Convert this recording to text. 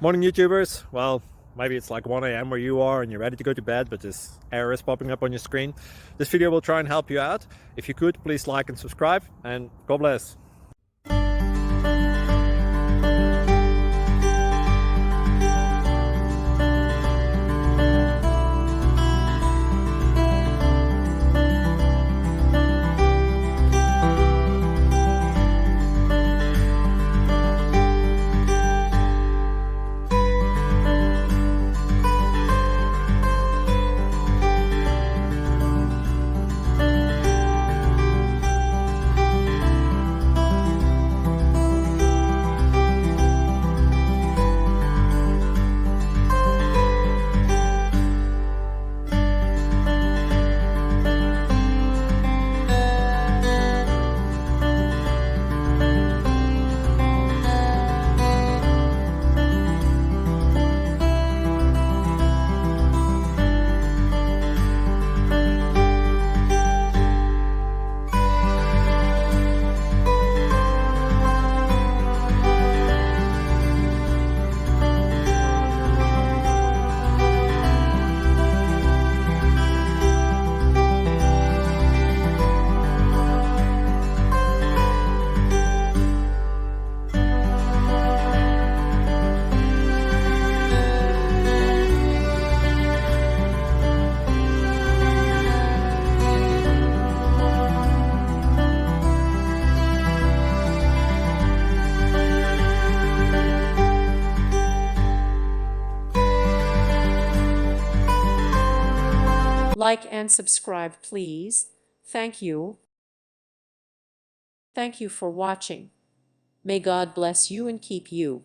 Morning YouTubers. Well, maybe it's like 1 a.m. where you are and you're ready to go to bed, but this error is popping up on your screen. This video will try and help you out. If you could, please like and subscribe, and God bless. Like and subscribe, please. Thank you. Thank you for watching. May God bless you and keep you.